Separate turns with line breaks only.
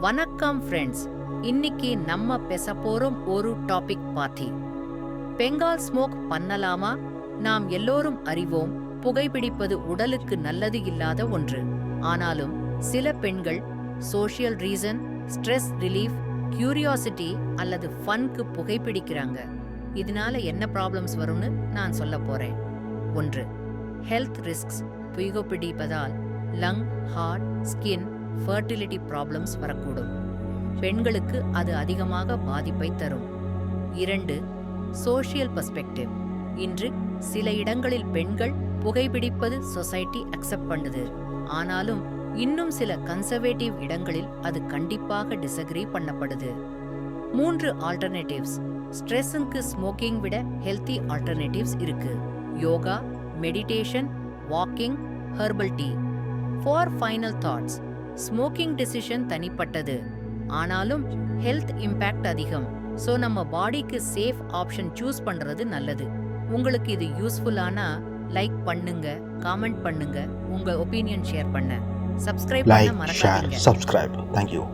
வணக்கம் ஃப்ரெண்ட்ஸ். இன்னைக்கு நம்ம பேச போறோம் ஒரு டாபிக் பாத்தி. பெங்கால் ஸ்மோக் பண்ணலாமா? நாம் எல்லோரும் அறிவோம், புகைப்பிடிப்பது உடலுக்கு நல்லது இல்லாத ஒன்று. ஆனாலும் சில பெண்கள் social reason, stress relief, curiosity அல்லது ஃபன்க்கு புகைப்பிடிக்கிறாங்க. இதனால என்ன ப்ராப்ளம்ஸ் வரும்னு நான் சொல்ல போறேன். 1. Health risks. புகைப்பிடிப்பதால் lung, heart, skin, fertility problems வரக்கூடும். பெண்களுக்கு அது அதிகமாக பாதிப்பை தரும். 2. Social perspective. இன்று சில இடங்களில் பெண்கள் புகைப்பிடிப்பது சொசைட்டி அக்செப்ட் பண்ணுது. ஆனாலும் இன்னும் சில கன்சர்வேட்டிவ் இடங்களில் அது கண்டிப்பாக டிசக்ரி பண்ணப்படுது. 3 ஆல்டர்னேட்டிவ்ஸ். ஸ்ட்ரெஸ்ஸுக்கு ஸ்மோக்கிங் விட ஹெல்த்தி ஆல்டர்னேட்டிவ்ஸ் இருக்கு. Yoga, meditation, walking, herbal tea. 4 final thoughts. Smoking decision தனிப்பட்டது, ஆனாலும் ஹெல்த் இம்பேக்ட் அதிகம். ஸோ நம்ம பாடிக்கு சேஃப் ஆப்ஷன் சூஸ் பண்றது நல்லது. உங்களுக்கு இது யூஸ்ஃபுல்லானா லைக் பண்ணுங்க, காமெண்ட் பண்ணுங்க, உங்க ஒப்பீனியன் ஷேர் பண்ண, சப்ஸ்கிரைப் பண்ண மறக்காதீங்க.
Subscribe. Thank you.